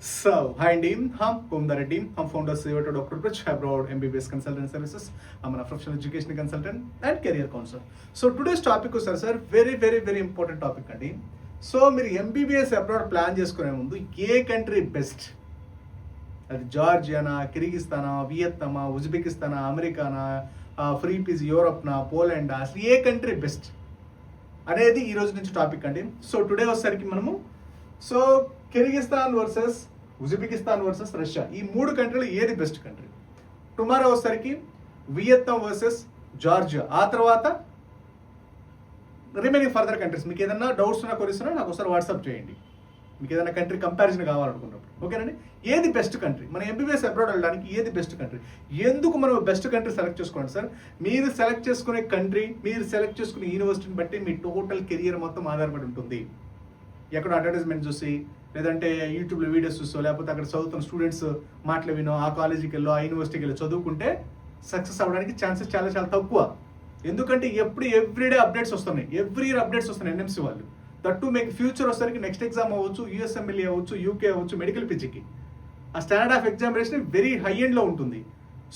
So, hi team, I'm Kumdar team. I'm founder CEO to Dr. Prich Abroad MBBS Consultant Services. I'm a professional education consultant and career counselor. So today's topic is sir, very important topic అండి. So మీరు MBBS abroad plan చేసుకునే ముందు ఏ country best, అది జార్జియానా, కిర్గిస్తానా, వియత్నామా, ఉజ్బెకిస్తానా, అమెరికానా, free పీజ్ యూరోప్నా, పోలాండా, అసలు ఏ country best అనేది ఈ రోజు నుంచి టాపిక్ అండి. సో టుడే వచ్చేసరికి మనము Kyrgyzstan versus Uzbekistan versus Russia, ఈ మూడు కంట్రీలు ఏది బెస్ట్ కంట్రీ. టుమారో వచ్చేసరికి వియత్నాం వర్సెస్ జార్జియా, ఆ తర్వాత రిమైనింగ్ ఫర్దర్ కంట్రీస్. మీకు ఏదైనా డౌట్స్ ఉన్నా కొరిస్తున్నా నాకు ఒకసారి వాట్సాప్ చేయండి, మీకు ఏదైనా కంట్రీ కంపారిజన్ కావాలనుకున్నప్పుడు. ఓకేనండి, ఏది బెస్ట్ కంట్రీ మన ఎంబీబీఎస్ అబ్రాడ్ వెళ్ళడానికి, ఏది బెస్ట్ కంట్రీ, ఎందుకు మనం బెస్ట్ కంట్రీ సెలెక్ట్ చేసుకోండి సార్. మీరు సెలెక్ట్ చేసుకునే కంట్రీ, మీరు సెలెక్ట్ చేసుకునే యూనివర్సిటీని బట్టి మీ టోటల్ కెరియర్ మొత్తం ఆధారపడి ఉంటుంది. ఎక్కడ అడ్వర్టైజ్మెంట్ చూసి, లేదంటే యూట్యూబ్లో వీడియోస్ చూసో, లేకపోతే అక్కడ చదువుతున్న స్టూడెంట్స్ మాటలు వినో, ఆ కాలేజీకి వెళ్ళో, ఆ యూనివర్సిటీకి వెళ్ళి చదువుకుంటే సక్సెస్ అవ్వడానికి ఛాన్సెస్ చాలా తక్కువ. ఎందుకంటే ఎవ్రీడే అప్డేట్స్ వస్తున్నాయి, ఎవ్రీ ఇయర్ అప్డేట్స్ వస్తున్నాయి ఎన్ఎంసీ వాళ్ళు. దట్ టు మీకు ఫ్యూచర్ వచ్చేసరికి నెక్స్ట్ ఎగ్జామ్ అవ్వచ్చు, యూఎస్ఎంఎల్ఏ అవ్వచ్చు, యూకే అవ్వచ్చు, మెడికల్ పీజీకి ఆ standard of examination very high ఎండ్లో ఉంటుంది.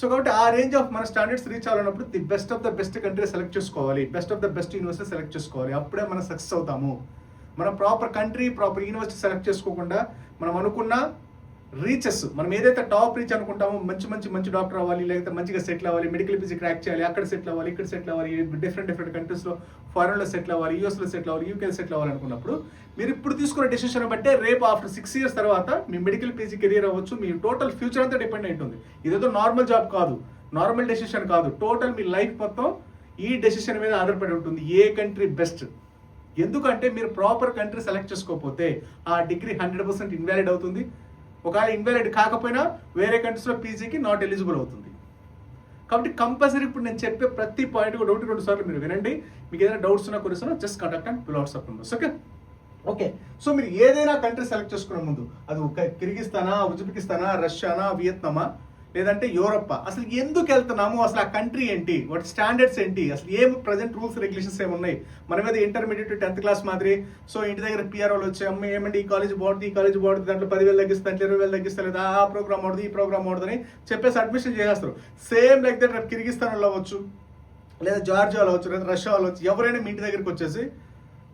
సో కాబట్టి ఆ రేంజ్ ఆఫ్ మన స్టాండర్డ్స్ రీచ్ అవ్వాలన్నప్పుడు the best of the best country select చేసుకోవాలి, best of the best university select చేసుకోవాలి. అప్పుడే మనం సక్సెస్ అవుతాము. మన proper country, proper university select చేసుకోకుండా మనం అనుకున్న రీచెస్, మనం ఏదైతే టాప్ రీచ్ అనుకుంటామో, మంచి డాక్టర్ అవ్వాలి, లేకపోతే మంచిగా సెటిల్ అవ్వాలి, మెడికల్ పీజీ క్రాక్ చేయాలి, అక్కడ సెటిల్ అవ్వాలి, ఇక్కడ సెటిల్ అవ్వాలి, డిఫరెంట్ కంట్రీస్లో, ఫారెన్లో సెటిల్ అవ్వాలి, యూఎస్లో సెటిల్ అవ్వాలి, యూకేలో సెటిల్ అవ్వాలి అనుకున్నప్పుడు మీరు ఇప్పుడు తీసుకున్న డెసిషన్ బట్టే రేపు ఆఫ్టర్ 6 years తర్వాత మీ మెడికల్ పీజీ కెరియర్ అవ్వచ్చు, మీ టోటల్ ఫ్యూచర్ అంతా డిపెండ్ అయి ఉంటుంది. ఇదేదో నార్మల్ జాబ్ కాదు, నార్మల్ డెసిషన్ కాదు, టోటల్ మీ లైఫ్ మొత్తం ఈ డెసిషన్ మీద ఆధారపడి ఉంటుంది. ఏ కంట్రీ బెస్ట్, ఎందుకంటే మీరు ప్రాపర్ కంట్రీ సెలెక్ట్ చేసుకోకపోతే ఆ డిగ్రీ 100% ఇన్వాలిడ్ అవుతుంది. ఒకవేళ ఇన్వాలిడ్ కాకపోయినా వేరే కంట్రీస్లో పీజీకి నాట్ ఎలిజిబుల్ అవుతుంది. కాబట్టి కంపల్సరీ ఇప్పుడు నేను చెప్పే ప్రతి పాయింట్ కూడా 1-2 సార్లు మీరు వినండి. మీకు ఏదైనా డౌట్స్ ఉన్నా కొరిస్తున్నా just contact and WhatsApp numbers. Okay. So మీరు ఏదైనా కంట్రీ సెలెక్ట్ చేసుకునే ముందు, అది కిర్గిస్తానా, ఉజ్బెకిస్తానా, రష్యానా, వియత్నామా, లేదంటే యూరోపా, అసలు ఎందుకు వెళ్తున్నాము, అసలు ఆ కంట్రీ ఏంటి, వాటి స్టాండర్డ్స్ ఏంటి, అసలు ఏం ప్రజెంట్ రూల్స్ రెగ్యులేషన్స్ ఏమున్నాయి, మన మీద ఇంటర్మీడియట్ 10th క్లాస్ మాదిరి. సో ఇంటి దగ్గర పిఆర్ఓలు వచ్చి, అమ్మ ఏమంటే ఈ కాలేజ్ బాగుంటుంది, దాంట్లో 10,000 తగ్గిస్తాను, 20,000 తగ్గిస్తారు, లేదా ఆ ప్రోగ్రామ్ ఆడదు, ఈ ప్రోగ్రామ్ ఆడదని చెప్పేసి అడ్మిషన్ చేసేస్తారు. సేమ్ లైక్ దట్ కిర్గిస్తాన్లో అవ్వచ్చు, లేదా జార్జియాలో అవ్వచ్చు, లేదా రష్యాలో అవ్వచ్చు, ఎవరైనా మీ ఇంటి దగ్గరికి వచ్చేసి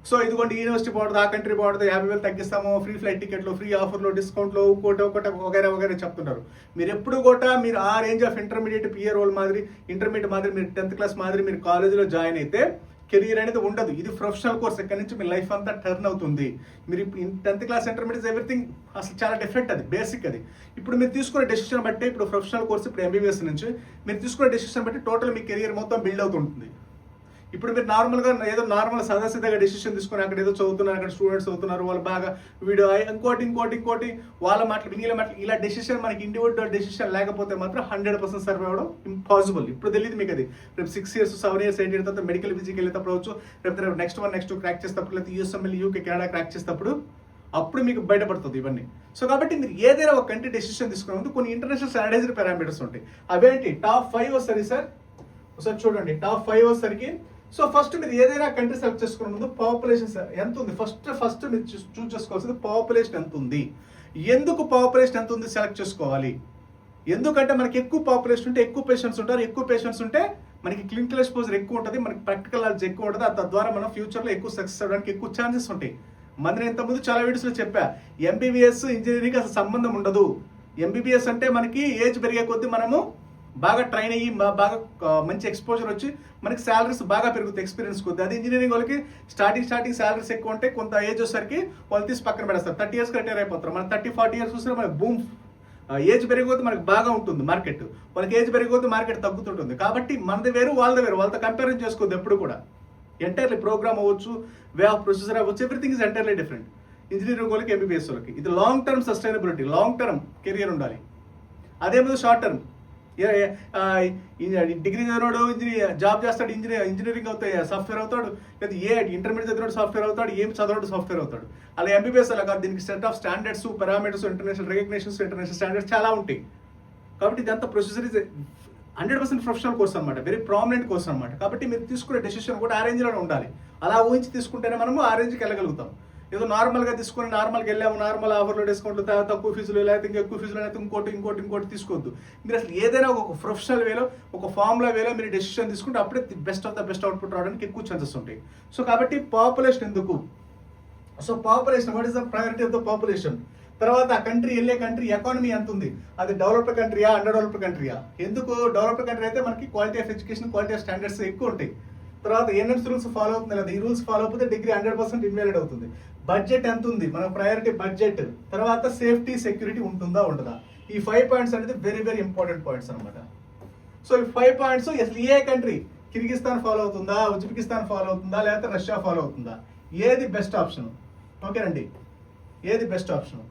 సో ఇదిగోండి ఈ యూనివర్సిటీ బాగుంటుంది, ఆ కంట్రీ బాగుంటుంది, 50,000 తగ్గిస్తాము, ఫ్రీ ఫ్లైట్ టికెట్లు, ఫ్రీ ఆఫర్లు, డిస్కౌంట్లు, ఒకటి వగైరా చెప్తుంటారు. మీరు ఎప్పుడు కూడా మీరు ఆ రేంజ్ ఆఫ్ ఇంటర్మీడియట్ పిఆర్ఓల్ మాదిరి, ఇంటర్మీడియట్ మాదిరి, మీరు 10th క్లాస్ మాదిరి మీరు కాలేజీలో జాయిన్ అయితే కెరీర్ అనేది ఉండదు. ఇది ప్రొఫెషనల్ కోర్స్, ఎక్కడి నుంచి మీ లైఫ్ అంతా టర్న్ అవుతుంది. మీరు 10th క్లాస్ ఇంటర్మీడియట్ ఎవ్రీథింగ్ అసలు చాలా డిఫరెంట్, అది బేసిక్. అది ఇప్పుడు మీరు తీసుకునే డెసిషన్ బట్టి, ఇప్పుడు ప్రొఫెషనల్ కోర్స్, ఇప్పుడు ఎంబీబీఎస్ నుంచి మీరు తీసుకునే డెసిషన్ బట్టి టోటల్ మీ కెరీర్ మొత్తం బిల్డ్ అవుతుంటుంది. ఇప్పుడు మీరు నార్మల్గా ఏదో నార్మల్ సదాసిద్ధంగా డెసిషన్ తీసుకుని అక్కడ ఏదో చదువుతున్నారు, అక్కడ స్టూడెంట్స్ చదువుతున్నారు, వాళ్ళు బాగా వీడియో ఇంకోటి వాళ్ళ మాటలు వీళ్ళ మాటలు, ఇలా డెసిషన్ మనకి ఇండివిజువల్ డెసిషన్ లేకపోతే మాత్రం 100% సర్వే అవ్వడం ఇంపాసిబుల్. ఇప్పుడు తెలియదు మీకు అది. రేపు 6 years 7 years 8 years తర్వాత మెడికల్ ఫిజికల్ వెళ్ళేటప్పుడు అవచ్చు, రేపు నెక్స్ట్ క్రాక్ చేసేటప్పుడు, లేదా యూఎస్ఎంఎల్, యూకే, కెనడా క్రాక్ చేసేటప్పుడు అప్పుడు మీకు బయటపడుతుంది ఇవన్నీ. సో కాబట్టి మీరు ఏదైనా ఒక కంట్రీ డెసిషన్ తీసుకునే ముందు కొన్ని ఇంటర్నేషనల్ స్టాండర్డైజ్డ్ పారామీటర్స్ ఉంటాయి. అవేంటి, టాప్ 5 వస్తుంది సార్. ఒకసారి చూడండి, టాప్ 5 వచ్చేసరికి, సో ఫస్ట్ మీరు ఏదైనా కంట్రీ సెలెక్ట్ చేసుకునే ముందు పాపులేషన్ ఎంత ఉంది, ఫస్ట్ మీరు చూస్ చేసుకోవాల్సింది పాపులేషన్ ఎంత ఉంది. ఎందుకు పాపులేషన్ ఎంత ఉంది సెలెక్ట్ చేసుకోవాలి, ఎందుకంటే మనకి ఎక్కువ పాపులేషన్ ఉంటే ఎక్కువ పేషెంట్స్ ఉంటారు, ఎక్కువ పేషెంట్స్ ఉంటే మనకి క్లినికల్ ఎక్స్పోజర్ ఎక్కువ ఉంటుంది, మనకి ప్రాక్టికల్ నాలెడ్జ్ ఎక్కువ ఉంటుంది, తద్వారా మనం ఫ్యూచర్లో ఎక్కువ సక్సెస్ అవ్వడానికి ఎక్కువ ఛాన్సెస్ ఉంటాయి. నేను ఇంతకుముందు చాలా వీడియోస్లో చెప్పా, ఎంబీబీఎస్ ఇంజనీరింగ్ అసలు సంబంధం ఉండదు. ఎంబీబీఎస్ అంటే మనకి ఏజ్ పెరిగే కొద్దీ మనము బాగా ట్రైన్ అయ్యి బాగా మంచి ఎక్స్పోజర్ వచ్చి మనకి శాలరీస్ బాగా పెరుగుతాయి ఎక్స్పీరియన్స్ కొద్ది. అది ఇంజనీరింగ్ వాళ్ళకి స్టార్టింగ్ శాలరీస్ ఎక్కువ ఉంటే కొంత ఏజ్ వచ్చేసరికి వాళ్ళు తీసి పక్కన పెడతారు, 30 years రిటైర్ అయిపోతారు. మన 30-40 years చూస్తే మనకి బూమ్, ఏజ్ పెరిగిపోతే మనకి బాగా ఉంటుంది మార్కెట్, వాళ్ళకి ఏజ్ పెరిగిపోతే మార్కెట్ తగ్గుతుంటుంది. కాబట్టి మనది వేరు వాళ్ళది వేరు, వాళ్ళతో కంపారిజన్ చేసుకోవద్దు ఎప్పుడు కూడా. ఎంటైర్లీ ప్రోగ్రామ్ అవ్వచ్చు, వే ఆఫ్ ప్రొసెసర్ అవ్వచ్చు, everything is entirely different. Engineering వాళ్ళకి, ఎంబీబీఎస్ వాళ్ళకి ఇది long term sustainability, long term career ఉండాలి. అదే మీద షార్ట్ టర్మ్, డిగ్రీ చదివాడు జాబ్ చేస్తాడు, ఇంజనీరింగ్ అవుతాయి సాఫ్ట్వేర్ అవుతాడు, లేదా ఇంటర్మీడియట్ చదివాడు సాఫ్ట్వేర్ అవుతాడు, ఏం చదవడు సాఫ్ట్వేర్ అవుతాడు. అలా ఎంబీబీఎస్ అలా కాదు, దీనికి set of standards, parameters, international recognitions, international standards చాలా ఉంటాయి. కాబట్టి ఇదంతా ప్రొసెసర్ ఇస్ 100% ప్రొఫెషనల్ కోర్స్ అనమాట, వెరీ ప్రామినెంట్ కోర్స్ అనమాట. కాబట్టి మీరు తీసుకునే డెసిషన్ కూడా ఆ రేంజ్లోనే ఉండాలి. అలా ఊహించి తీసుకుంటేనే మనము ఆ రేంజ్కి వెళ్ళగలుగుతాం. ఏదో నార్మల్గా తీసుకొని నార్మల్గా వెళ్ళాము, నార్మల్ ఆఫర్లో డిస్కౌంట్లు, తక్కువ ఫీజులు, లేకపోతే ఇంకా ఎక్కువ ఫీజులు, లేకపోతే ఇంకోటి తీసుకోవద్దు. మీరు అసలు ఏదైనా ఒక ప్రొఫెషనల్ వేలో, ఒక ఫార్ములా వేలో మీరు డెసిషన్ తీసుకుంటే అప్పుడే best of the best output రావడానికి ఎక్కువ ఛాన్సెస్ ఉంటాయి. సో కాబట్టి పాపులేషన్ ఎందుకు? So population, what is the priority of the population? తర్వాత ఆ కంట్రీ వెళ్ళే కంట్రీ ఎకానమీ ఎంత ఉంది, అది డెవలప్డ్ కంట్రీయా, అండర్ డెవలప్డ్ కంట్రీయా? ఎందుకు డెవలప్డ్ కంట్రీ అయితే మనకి quality of education, quality of standards ఎక్కువ ఉంటాయి. తర్వాత ఎన్ఎంస్ రూల్స్ ఫాలో అవుతుంది లేదా, ఈ రూల్స్ ఫాలో అయిపోతే డిగ్రీ 100% ఇన్వాలిడ్ అవుతుంది. బడ్జెట్ ఎంత ఉంది, మన ప్రయారిటీ బడ్జెట్. తర్వాత సేఫ్టీ, సెక్యూరిటీ ఉంటుందా ఉండదా? ఈ 5 పాయింట్స్ అనేది వెరీ వెరీ ఇంపార్టెంట్ పాయింట్స్ అనమాట. సో ఈ 5 పాయింట్స్ అసలు ఏ కంట్రీ, కిర్గిస్తాన్ ఫాలో అవుతుందా, ఉజ్బెకిస్తాన్ ఫాలో అవుతుందా, లేకపోతే రష్యా ఫాలో అవుతుందా, ఏది బెస్ట్ ఆప్షన్? ఓకేనండి, ఏది బెస్ట్ ఆప్షన్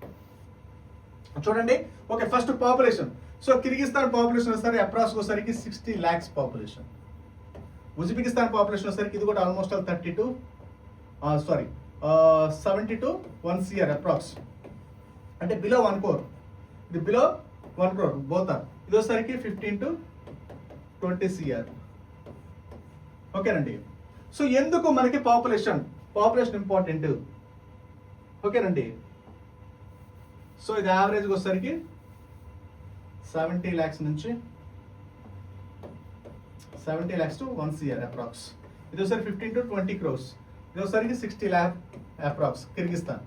చూడండి. Okay, first population. So Kyrgyzstan population వచ్చేసరికి అప్రాక్స్ వచ్చేసరికి 60 lakhs పాపులేషన్. ఉజ్బెకిస్తాన్ పాపులేషన్ వచ్చేసరికి ఇది కూడా ఆల్మోస్ట్ 70 to 1 CR అప్రాక్స్, అంటే బిలో 1 crore. ఇది బిలో 1 crore బోత్ ఆర్. ఇది వచ్చేసరికి 15 to 20 CR. ఓకేనండి. సో ఎందుకు మనకి పాపులేషన్ ఇంపార్టెంట్? ఓకేనండి. సో ఇది యావరేజ్గా వచ్చేసరికి 70 lakhs నుంచి 70 lakhs to 1 CR అప్రాక్స్. ఇది ఒకసారి 15 to 20 crores. ఇది ఒకసారికి 60 lakh approx Kyrgyzstan.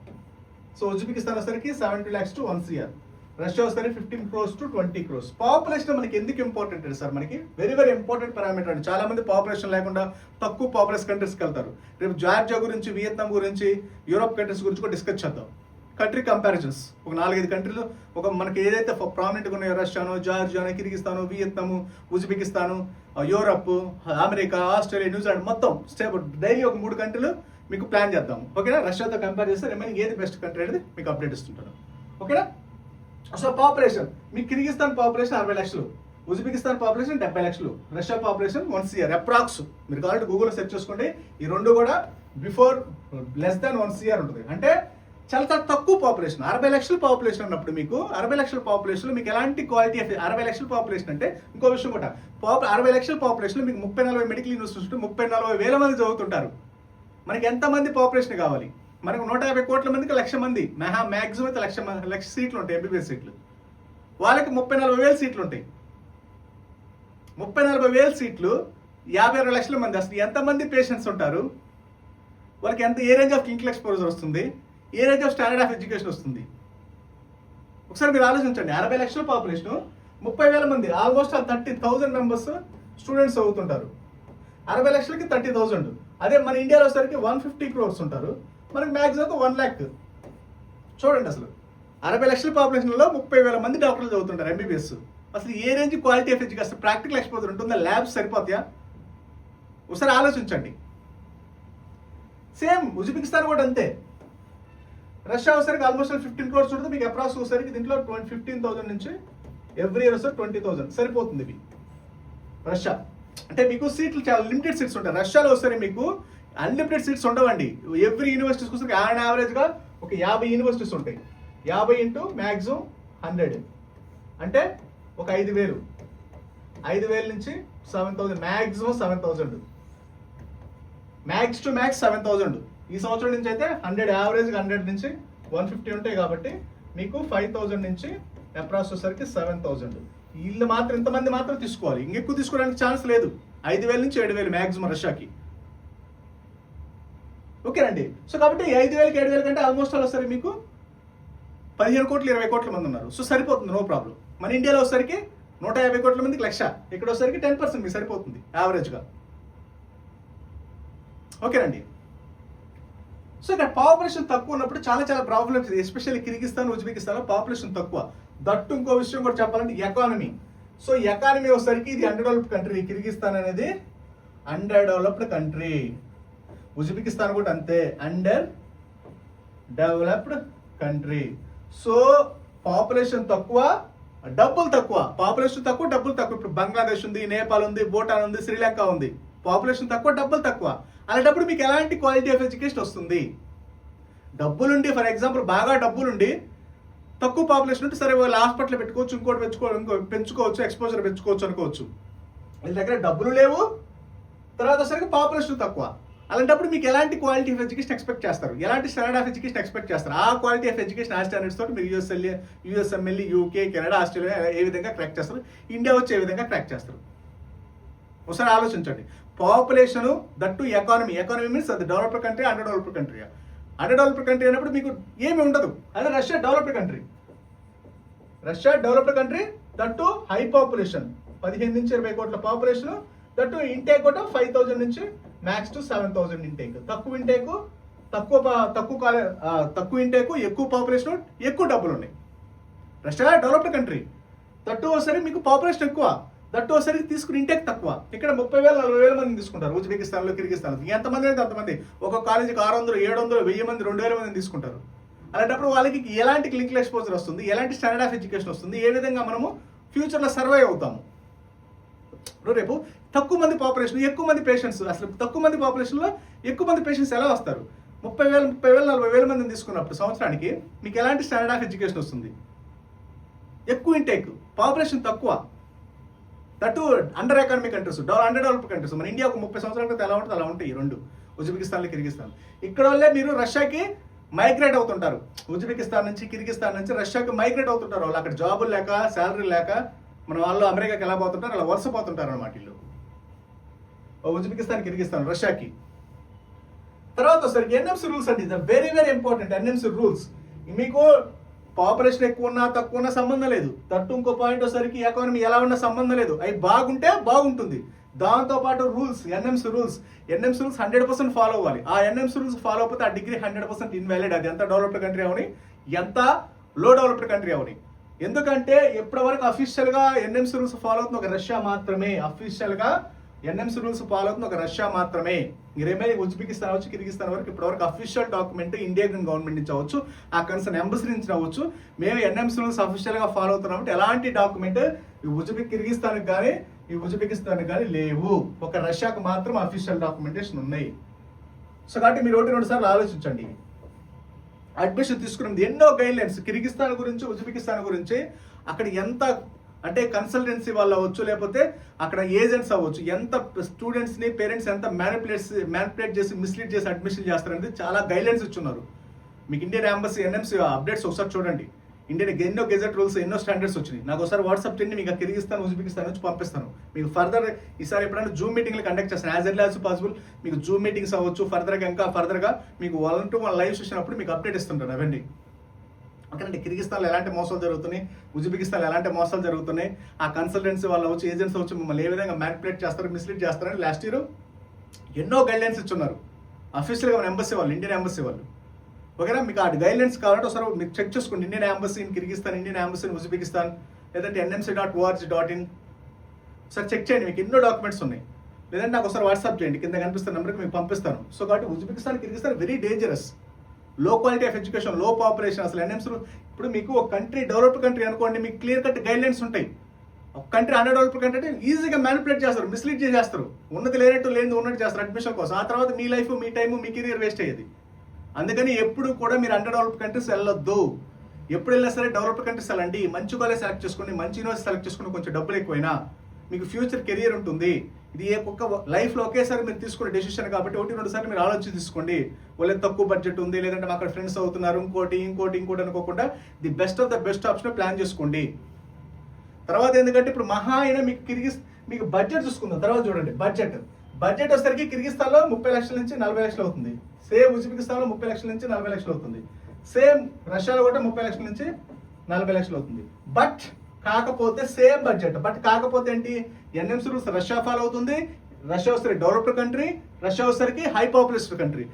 So Uzbekistan వచ్చేసరికి 70 lakhs to 1 CR. రష్యా వచ్చేసరికి 15 crores to 20 crores. పాపులేషన్ మనకి ఎందుకు ఇంపార్టెంట్ అండి సార్? మనకి వెరీ వెరీ ఇంపార్టెంట్ పారామీటర్ అండి. చాలా మంది పాపులేషన్ లేకుండా తక్కువ పాపులేషన్ కంట్రీస్కి వెళ్తారు. రేపు జార్జియా గురించి, వియత్నాం గురించి, యూరోప్ కంట్రీస్ గురించి కూడా డిస్కస్ చేద్దాం. కంట్రీ కంపారిజన్స్ ఒక 4-5 కంట్రీలు, ఒక మనకి ఏదైతే ప్రామినెంట్గా ఉన్నాయో రష్యాను, జార్జియాను, Kyrgyzstan, Vietnam, Uzbekistan, Europe, America, Australia, New Zealand మొత్తం డైలీ ఒక 3 కంట్రీలు మీకు ప్లాన్ చేద్దాం. ఓకేనా? రష్యాతో కంపేర్ చేస్తే రిమైనింగ్ ఏది బెస్ట్ కంట్రీ అనేది మీకు అప్డేట్ ఇస్తుంటాను. ఓకేనా? సో పాపులేషన్, మీకు కిర్గిస్తాన్ పాపులేషన్ 60 లక్షలు, ఉజ్బెకిస్తాన్ పాపులేషన్ 70 లక్షలు, రష్యా పాపులేషన్ 1 CR అప్రాక్స్. మీరు కావాలంటే గూగుల్లో సెర్చ్ చేసుకోండి. ఈ రెండు కూడా బిఫోర్ లెస్ దాన్ 1 CR ఉంటుంది. అంటే చాలా తక్కువ పాపులేషన్. 60 లక్షల పాపులేషన్ అన్నప్పుడు మీకు 60 లక్షల పాపులేషన్లో మీకు ఎలాంటి క్వాలిటీ ఆఫ్ 60 లక్షల పాపులేషన్ అంటే ఇంకో విషయం కూడా 60 లక్షల పాపులేషన్లో మీకు 30-40 మెడికల్ యూనివర్సిటీస్ 30-40 వేల మంది చదువుతుంటారు. మనకి ఎంతమంది పాపులేషన్ కావాలి? మనకు 150 కోట్ల మందికి 1,00,000 మంది, మ్యాక్సిమం అయితే 1,00,000 సీట్లు ఉంటాయి, ఎంబీబీఎస్ సీట్లు. వాళ్ళకి 30-40 వేల సీట్లు ఉంటాయి. 30-40 వేల సీట్లు, 52 లక్షల మంది. అసలు ఎంతమంది పేషెంట్స్ ఉంటారు? వాళ్ళకి ఏ రేంజ్ ఆఫ్ క్లినికల్ ఎక్స్పోజర్ వస్తుంది, ఏ range of standard of education వస్తుంది? ఒకసారి మీరు ఆలోచించండి. 60 లక్షల పాపులేషన్, 30,000 మంది, ఆల్మోస్ట్ 30,000 మెంబర్స్ స్టూడెంట్స్ అవుతుంటారు. 60 లక్షలకి 30,000. అదే మన ఇండియాలో వచ్చేసరికి 150 crores ఉంటారు. మనకి మ్యాక్సిమం 1 lakh. చూడండి, అసలు 60 లక్షల పాపులేషన్లో 30,000 మంది డాక్టర్లు చదువుతుంటారు ఎంబీబీఎస్. అసలు ఏ range quality of education, practical exposure ఉంటుందా? ల్యాబ్స్ సరిపోతాయా? ఒకసారి ఆలోచించండి. సేమ్ ఉజ్బెకిస్తాన్ కూడా అంతే. రష్యా వచ్చేసరికి ఆల్మోస్ట్ 15 crores ఉంటుంది. మీకు అప్రాక్స్ వచ్చేసరికి దీంట్లో 15,000 నుంచి ఎవ్రీ ఇయర్ వస్తే 20,000 సరిపోతుంది. ఇవి రష్యా అంటే మీకు సీట్లు చాలా లిమిటెడ్ సీట్స్ ఉంటాయి. రష్యాలో వచ్చేసరికి మీకు అన్లిమిటెడ్ సీట్స్ ఉండవండి. ఎవ్రీ యూనివర్సిటీస్కి వచ్చేసరికి యావరేజ్గా ఒక 50 యూనివర్సిటీస్ ఉంటాయి. 50 ఇంటూ మ్యాక్సిమం 100 అంటే ఒక 5,000. 5,000 నుంచి 7,000, మ్యాక్సిమం 7,000, మ్యాక్స్ టు మ్యాక్స్ 7,000. ఈ సంవత్సరం నుంచి అయితే 100, యావరేజ్గా 100 నుంచి 150 ఉంటాయి. కాబట్టి మీకు 5,000 నుంచి అప్రాక్స్ వచ్చేసరికి 7,000. వీళ్ళు మాత్రం ఇంతమంది మాత్రం తీసుకోవాలి, ఇంకెక్కువ తీసుకోవడానికి ఛాన్స్ లేదు. 5,000 నుంచి 7,000 మ్యాక్సిమం రష్యాకి. ఓకేనండి. సో కాబట్టి 5,000కి 7,000 కంటే ఆల్మోస్ట్ ఆల్ వస్తారు మీకు 15 కోట్లు 20 కోట్ల మంది ఉన్నారు. సో సరిపోతుంది, నో ప్రాబ్లం. మన ఇండియాలో వచ్చేసరికి 150 కోట్ల మందికి 1,00,000, ఇక్కడ వచ్చేసరికి 10% మీకు సరిపోతుంది యావరేజ్గా. ఓకేనండి. సో ఇక్కడ పాపులేషన్ తక్కువ ఉన్నప్పుడు చాలా చాలా ప్రాబ్లమ్స్, ఎస్పెషల్లీ కిర్గిస్తాన్, ఉజ్బెకిస్తాన్లో పాపులేషన్ తక్కువ. దట్టు ఇంకో విషయం కూడా చెప్పాలంటే ఎకానమీ. సో ఎకానమీ వచ్చేసరికి ఇది అండర్ డెవలప్డ్ కంట్రీ. కిర్గిస్తాన్ అనేది అండర్ డెవలప్డ్ కంట్రీ. ఉజ్బెకిస్తాన్ కూడా అంతే, under developed country. So population తక్కువ, డబ్బులు తక్కువ. పాపులేషన్ తక్కువ, డబ్బులు తక్కువ. ఇప్పుడు బంగ్లాదేశ్ ఉంది, నేపాల్ ఉంది, భూటాన్ ఉంది, శ్రీలంక ఉంది. పాపులేషన్ తక్కువ, డబ్బులు తక్కువ. అలాంటప్పుడు మీకు ఎలాంటి క్వాలిటీ ఆఫ్ ఎడ్యుకేషన్ వస్తుంది? డబ్బులుండి, ఫర్ ఎగ్జాంపుల్ బాగా డబ్బులుండి తక్కువ పాపులేషన్ ఉంటే సరే వాళ్ళు హాస్పిటల్ పెట్టుకోవచ్చు, ఇంకోటి పెంచుకోవచ్చు, ఎక్స్పోజర్ పెంచుకోవచ్చు అనుకోవచ్చు. వీళ్ళ దగ్గర డబ్బులు లేవు, తర్వాత సరిగ్గా పాపులేషన్ తక్కువ. అలాంటప్పుడు మీకు ఎలాంటి క్వాలిటీ ఆఫ్ ఎడ్యుకేషన్ ఎక్స్పెక్ట్ చేస్తారు, ఎలాంటి స్టాండర్డ్ ఆఫ్ ఎడ్యుకేషన్ ఎక్స్పెక్ట్ చేస్తారు? ఆ క్వాలిటీ ఆఫ్ ఎడ్యుకేషన్ ఆ స్టాండర్డ్స్ తోటి మీరు యూఎస్ఎం వెళ్ళి యూకే, కెనడా, ఆస్ట్రేలియా ఏ విధంగా క్రాక్ చేస్తారు, ఇండియా వచ్చి ఏ విధంగా క్రాక్ చేస్తారు? ఒకసారి ఆలోచించండి. పాపులేషన్ దట్టు ఎకానమీ మీన్స్ అది developed country, under developed country. Under developed country అయినప్పుడు మీకు ఏమి ఉండదు. అదే Russia developed country, that high population, 15 నుంచి 20 కోట్ల పాపులేషన్, దట్టు ఇంటేక్ కూడా 5000 నుంచి మ్యాక్స్ టు 7000 ఇంటేక్. తక్కువ ఇంటేక్, తక్కువ ఇంటేక్, ఎక్కువ పాపులేషన్, ఎక్కువ డబ్బులు ఉన్నాయి. రష్యా డెవలప్డ్ కంట్రీ, దట్టు ఒకసారి మీకు పాపులేషన్ ఎక్కువ, దట్టు ఒకసారి తీసుకుని ఇంటేక్ తక్కువ. ఇక్కడ 30,000-40,000 మంది తీసుకుంటారు. ఉజ్బెకిస్తాన్లో, కిర్గిస్తాన్లో ఎంతమంది అయితే అంతమంది. ఒక కాలేజీకి 600, 700, 1000 మంది, 2000 మంది తీసుకుంటారు. అలాంటప్పుడు వాళ్ళకి ఎలాంటి క్లినికల్ ఎక్స్పోజర్ వస్తుంది, ఎలాంటి స్టాండర్డ్ ఆఫ్ ఎడ్యుకేషన్ వస్తుంది, ఏ విధంగా మనము ఫ్యూచర్లో సర్వైవ్ అవుతాము? ఇప్పుడు రేపు తక్కువ మంది పాపులేషన్, ఎక్కువ మంది పేషెంట్స్, అసలు తక్కువ మంది పాపులేషన్లో ఎక్కువ మంది పేషెంట్స్ ఎలా వస్తారు? 30,000, 40,000 మందిని తీసుకున్నప్పుడు సంవత్సరానికి మీకు ఎలాంటి స్టాండర్డ్ ఆఫ్ ఎడ్యుకేషన్ వస్తుంది? ఎక్కువ ఇంటేక్, పాపులేషన్ తక్కువ, that under economy countries, under developed countries. మన ఇండియా ఒక 30 సంవత్సరాల క్రితం ఎలా ఉంటుంది అలా ఉంటాయి రెండు, ఉజ్బెకిస్తాన్లో, కిర్గిస్తాన్. ఇక్కడ వల్లే మీరు రష్యాకి మైగ్రేట్ అవుతుంటారు. ఉజ్బెకిస్తాన్ నుంచి, కిర్గిస్తాన్ నుంచి రష్యాకి మైగ్రేట్ అవుతుంటారు. వాళ్ళు అక్కడ జాబులు లేక, శాలరీ లేక, మన వాళ్ళు అమెరికాకి ఎలా పోతుంటారు అలా వరుస పోతుంటారు అనమాట వీళ్ళు. ఉజ్బెకిస్తాన్, కిర్గిస్తాన్, రష్యాకి. తర్వాత వస్తారు ఎన్ఎంసీ రూల్స్ అండి. Very very important NMC rules. మీకు పాపులేషన్ ఎక్కువ ఉన్నా తక్కువ ఉన్నా సంబంధం లేదు. తట్టు ఇంకో పాయింట్ వచ్చేసరికి ఎకానమీ ఎలా ఉన్నా సంబంధం లేదు. అవి బాగుంటే బాగుంటుంది. దాంతోపాటు రూల్స్, ఎన్ఎంసీ రూల్స్ 100% ఫాలో అవ్వాలి. ఆ ఎన్ఎంసీ రూల్స్ ఫాలో అయిపోతే ఆ డిగ్రీ 100% ఇన్వాలిడ్. అది ఎంత డెవలప్డ్ కంట్రీ అవని, ఎంత లో డెవలప్డ్ కంట్రీ అవని. ఎందుకంటే ఇప్పటి వరకు అఫీషియల్గా ఎన్ఎంసీ రూల్స్ ఫాలో అవుతుంది ఒక రష్యా మాత్రమే. అఫీషియల్గా ఎన్ఎంసీ రూల్స్ ఫాలో అవుతుంది ఒక రష్యా మాత్రమే. రిమైనింగ్ ఉజ్బెకిస్తాన్ అవచ్చు, కిర్గిస్తాన్ వరకు ఇప్పటివరకు అఫీషియల్ డాక్యుమెంట్ ఇండియన్ గవర్నమెంట్ నుంచి అవ్వచ్చు, ఆ కన్సర్న్ ఎంబసీ నుంచి అవ్వచ్చు, మేము ఎన్ఎంసీ రూల్స్ అఫీషియల్గా ఫాలో అవుతున్నాం. ఎలాంటి డాక్యుమెంట్ ఈ కిర్గిస్తాన్కి కానీ ఈ ఉజ్బెకిస్తాన్కి కానీ లేవు. ఒక రష్యాకు మాత్రం అఫీషియల్ డాక్యుమెంటేషన్ ఉన్నాయి. సో కాబట్టి మీరు 1-2 సార్లు ఆలోచించండి. అడ్మిషన్ తీసుకున్నది ఎన్నో గైడ్ లైన్స్ కిర్గిస్తాన్ గురించి, ఉజ్బెకిస్తాన్ గురించి. అక్కడ ఎంత అంటే కన్సల్టెన్సీ వాళ్ళు అవ్వచ్చు, లేకపోతే అక్కడ ఏజెంట్స్ అవ్వచ్చు, ఎంత స్టూడెంట్స్ని పేరెంట్స్ ఎంత మ్యానిపులేట్ చేసి మిస్లీడ్ చేసి అడ్మిషన్ చేస్తారనేది చాలా గైడ్లైన్స్ ఇచ్చున్నారు. మీకు ఇండియన్ ఎంబసీ ఎన్ఎంసీ అప్డేట్స్ ఒకసారి చూడండి. ఇండియన్ ఎన్నో గెజెట్ రూల్స్, ఎన్నో స్టాండర్డ్స్ వచ్చినాయి. నాకు ఒకసారి వాట్సాప్ చేయండి, మీకు కిర్గిస్తాన్, ఉజ్బెకిస్తాన్ నుంచి పంపిస్తాను. మీకు ఫర్దర్ ఈసారి ఎప్పుడైనా జూమ్ మీటింగ్లు కండక్ట్ చేస్తాను. యాజ్ ఎర్లీ యాజ్ పాసిబుల్ మీకు జూమ్ మీటింగ్స్ అవ్వచ్చు. ఇంకా ఫర్దర్గా మీకు 1-to-1 లైవ్ సెషన్ అప్పుడు మీకు అప్డేట్ ఇస్తుంటాను అవన్నీ. ఓకేనండి. కిర్గిస్తాన్లో ఎలాంటి మోసాలు జరుగుతున్నాయి, ఉజ్బెకిస్తాన్లో ఎలాంటి మోసాలు జరుగుతున్నాయి, ఆ కన్సల్టెన్సీ వాళ్ళు వచ్చి, ఏజెంట్స్ వచ్చి మిమ్మల్ని ఏ విధంగా మ్యానిపులేట్ చేస్తారు, మిస్లీడ్ చేస్తారని లాస్ట్ ఇయర్ ఎన్నో గైడ్లైన్స్ ఇచ్చున్నారు అఫీషియల్గా మన ఎంబసీ వాళ్ళు, ఇండియన్ ఎంబసీ వాళ్ళు. ఓకేనా. మీకు ఆ గైడ్లైన్స్ కావాలంటే ఒకసారి మీరు చెక్ చేసుకోండి. Indian embassy in Kyrgyzstan, Indian embassy in Uzbekistan, లేదంటే nmc.org.in ఒకసారి చెక్ చేయండి. మీకు ఎన్నో డాక్యుమెంట్స్ ఉన్నాయి. లేదంటే నాకు ఒకసారి వాట్సాప్ చేయండి, కింద కనిపిస్తున్న నెంబర్కి మీకు పంపిస్తాను. సో కాబట్టి ఉజ్బెకిస్తాన్, కిర్గిస్తాన్ వెరీ డేంజరస్. లో క్వాలిటీ ఆఫ్ ఎడ్యుకేషన్, లో పాపులేషన్. అసలు ఎన్ఎంసీ ఇప్పుడు మీకు ఒక కంట్రీ డెవలప్డ్ కంట్రీ అనుకోండి, మీకు క్లియర్ కట్ గైడ్లైన్స్ ఉంటాయి. ఒక కంట్రీ అండర్ డెవలప్డ్ కంట్రీ అంటే ఈజీగా మ్యానిపులేట్ చేస్తారు, మిస్లీడ్ చేస్తారు, ఉన్నది లేనట్టు లేని ఉన్నట్టు చేస్తారు అడ్మిషన్ కోసం. ఆ తర్వాత మీ లైఫ్, మీ టైము, మీ కెరియర్ వేస్ట్ అయ్యేది. అందుకని ఎప్పుడు కూడా మీరు అండర్ డెవలప్డ్ కంట్రీస్ వెళ్ళొద్దు. ఎప్పుడు వెళ్ళినా సరే డెవలప్డ్ కంట్రీస్ వెళ్ళండి. మంచి కాలేజ్ సెలెక్ట్ చేసుకోండి, మంచి యూనివర్సిటీ సెలెక్ట్ చేసుకుని, కొంచెం డబ్బులు ఎక్కువైనా మీకు ఫ్యూచర్ కెరియర్ ఉంటుంది. ఇది ఒక్క లైఫ్లో ఒకేసారి మీరు తీసుకునే డెసిషన్ కాబట్టి 1-2 సార్లు మీరు ఆలోచించి తీసుకోండి. వాళ్ళే తక్కువ బడ్జెట్ ఉంది, లేదంటే మా అక్కడ ఫ్రెండ్స్ అవుతున్నారు, ఇంకోటి అనుకోకుండా the best of the best option plan చేసుకోండి. తర్వాత ఎందుకంటే ఇప్పుడు మహా అయినా మీకు బడ్జెట్ చూసుకుందాం. తర్వాత చూడండి బడ్జెట్ వచ్చేసరికి కిర్గిస్తాన్లో 30 లక్షల నుంచి 40 లక్షలు అవుతుంది. సేమ్ ఉజ్బెకిస్తాన్లో 30 లక్షల నుంచి 40 లక్షలు అవుతుంది. సేమ్ రష్యాలో కూడా 30 లక్షల నుంచి 40 లక్షలు అవుతుంది. బట్ కాకపోతే సేమ్ బడ్జెట్, కాకపోతే ఏంటి, ఎన్ఎంసీ రూల్స్ రష్యా ఫాలో అవుతుంది. రష్యా వచ్చేసరికి డెవలప్డ్ కంట్రీ, రష్యా వచ్చేసరికి high population country.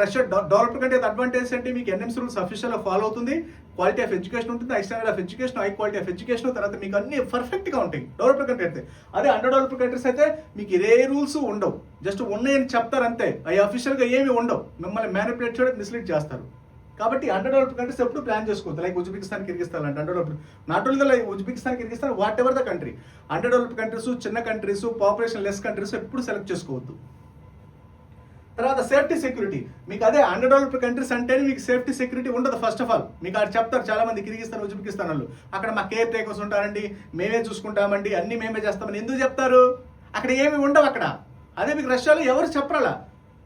Russia developed country advantage అంటే మీకు ఎన్ఎంసీ రూల్స్ అఫీషియల్గా ఫాలో అవుతుంది, క్వాలిటీ ఆఫ్ ఎడ్యుకేషన్ ఉంటుంది, high standard of education, high quality of education. తర్వాత మీకు అన్ని పర్ఫెక్ట్గా ఉంటాయి డెవలప్డ్ కంట్రీ అయితే. అదే అండర్ డెవలప్డ్ కంట్రీస్ అయితే మీకు ఏ రూల్స్ ఉండవు, జస్ట్ ఉన్నాయని చెప్తారు అంతే. అవి అఫీషియల్గా ఏమి ఉండవు, మిమ్మల్ని మ్యానిపులేట్ చేయడం, మిస్లీడ్ చేస్తారు. కాబట్టి అండర్ డెవలప్డ్ కంట్రీస్ ఎప్పుడు ప్లాన్ చేసుకోవద్దు. లైక్ ఉజ్బెకిస్తాన్, కిర్గిస్తాన్ అంటే under developed, not only like Uzbekistan, Kyrgyzstan, what ever the country. Under developed countries, చిన్న కంట్రీస్, పాపులేషన్ లెస్ కంట్రీస్ ఎప్పుడు సెలెక్ట్ చేసుకోవద్దు. తర్వాత సేఫ్టీ సెక్యూరిటీ. మీకు అదే అండర్ డెవలప్డ్ కంట్రీస్ అంటే మీకు సేఫ్టీ సెక్యూరిటీ ఉండదు. ఫస్ట్ ఆఫ్ ఆల్ మీకు అక్కడ చెప్తారు చాలా మంది కిర్గిస్తాన్, ఉజ్బెకిస్తాన్ వాళ్ళు, అక్కడ మా కేర్ టేకర్స్ ఉంటారండి, మేమే చూసుకుంటామండి, అన్ని మేమే చేస్తామని ఎందుకు చెప్తారు? అక్కడ ఏమి ఉండవు అక్కడ. అదే మీకు రష్యాలో ఎవరు చెప్పరాలా.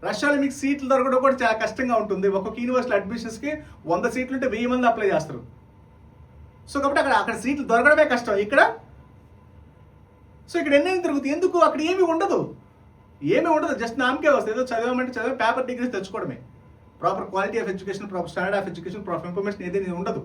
రష్యాలో మీకు సీట్లు దొరకడం కూడా చాలా కష్టంగా ఉంటుంది. ఒక్కొక్క యూనివర్సిటీ అడ్మిషన్స్కి 100 సీట్లు ఉంటే 1000 మంది అప్లై చేస్తారు. సో కాబట్టి అక్కడ సీట్లు దొరకడమే కష్టం. ఇక్కడ ఎన్ని తిరుగుతుంది, ఎందుకు అక్కడ ఏమీ ఉండదు, జస్ట్ నామకే వస్తుంది. ఏదో చదవమంటే చదివే పేపర్ డిగ్రీస్ తెచ్చుకోవడమే. Proper quality of education, proper standard of education, proper information ఏదైనా ఉండదు.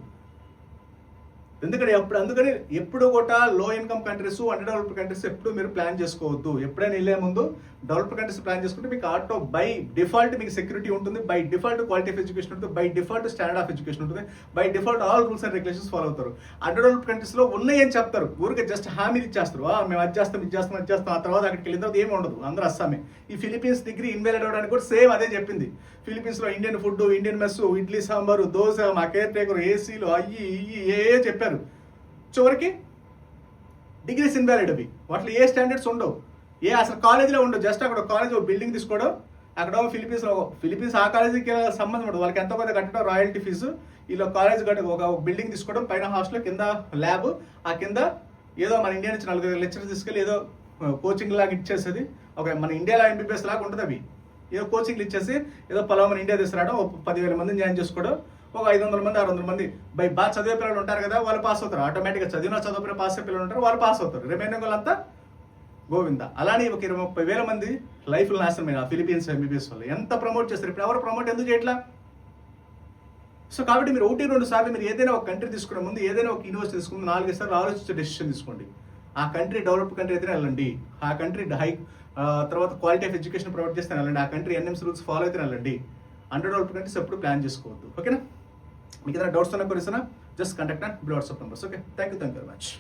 అందుకని ఎప్పుడు కూడా low income countries, under developed countries ఎప్పుడు మీరు ప్లాన్ చేసుకోవద్దు. ఎప్పుడైనా వెళ్ళే ముందు డెవలప్డ్ కంట్రీస్ ప్లాన్ చేసుకుంటే మీకు ఆటో బై డిఫాల్ట్ మీకు సెక్యూరిటీ ఉంటుంది, by default quality of education ఉంటుంది, by default standard of education ఉంటుంది, by default all rules and regulations follow అవుతారు. అండర్ డెవలప్డ్ కంట్రీస్లో ఉన్నాయని చెప్తారు, ఊరికే జస్ట్ హామీలు ఇచ్చేస్తారు. మేము అది చేస్తాం. ఆ తర్వాత అక్కడికి వెళ్ళిన తర్వాత ఏమి ఉండదు, అందరూ అస్సామే. ఈ ఫిలిపీన్స్ డిగ్రీ ఇన్వాలిడ్ అవ్వడానికి కూడా సేమ్ అదే చెప్పింది. ఫిలిపీన్స్లో Indian food, Indian mess, idli sambar, dosa, మా కేర్ టేకర్, ఏసీలు ఏ చెప్పారు. చివరికి డిగ్రీస్ ఇన్వాలిడ్ అవి, వాటిలో ఏ స్టాండర్డ్స్ ఉండవు, అసలు కాలేజీలో ఉండవు. జస్ట్ అక్కడ కాలేజ్ బిల్డింగ్ తీసుకోవడం, అక్కడ ఫిలిపీన్స్ ఆ కాలేజీకి సంబంధం ఉండదు. వాళ్ళకి ఎంతో కొంత కట్టడం రాయల్టీ ఫీజు. ఇలా కాలేజ్ ఒక బిల్డింగ్ తీసుకోవడం, పైన హాస్టల్, కింద ల్యాబ్, ఆ కింద ఏదో మన ఇండియా నుంచి 4 లెక్చర్స్ తీసుకెళ్ళి ఏదో కోచింగ్ లాగా ఇచ్చేసేది. మన ఇండియాలో ఎంబీబీఎస్ లాగా ఉంటుంది. అవి ఏదో కోచింగ్లు ఇచ్చేసి ఏదో మన ఇండియా తీసుకురావడం, 10,000 మందిని జాయిన్ చేసుకోవడం, ఒక 500 మంది 600 మంది బాగా చదివే పిల్లలు ఉంటారు కదా, వాళ్ళు పాస్ అవుతారు. ఆటోమేటిక్గా చదివిన పాస్ అయ్యే పిల్లలు ఉంటారు, వాళ్ళు పాస్ అవుతారు. రిమైనింగ్ వాళ్ళంతా గోవింద. అలానే ఒక 20-30,000 మంది లైఫ్లు నాశనమైన ఆ ఫిలిపీన్స్ ఎంబీబీఎస్ వాళ్ళు ఎంత ప్రమోట్ చేస్తారు. ఇప్పుడు ఎవరు ప్రమోట్ ఎందుకు చేయట్లా? సో కాబట్టి మీరు 1-2 సార్లు మీరు ఏదైనా ఒక కంట్రీ తీసుకునే ముందు, ఏదైనా ఒక యూనివర్సిటీ తీసుకుని 4 సార్లు ఆలోచించే డెసిషన్ తీసుకోండి. ఆ కంట్రీ డెవలప్డ్ కంట్రీ అయితేనే వెళ్ళండి, ఆ కంట్రీ తర్వాత క్వాలిటీ ఆఫ్ ఎడ్యుకేషన్ ప్రొవైడ్ చేస్తే వెళ్ళండి, ఆ కంట్రీ ఎన్ఎంసీ రూల్స్ ఫాలో అయితే వెళ్ళండి. అండర్ డెవలప్డ్ కంట్రీస్ ఎప్పుడు ప్లాన్ చేసుకోవద్దు. ఓకేనా? మీకు ఏదైనా డౌట్స్ ఉన్నా కొనిస్తున్నా just contact and WhatsApp numbers. Okay, thank you very much.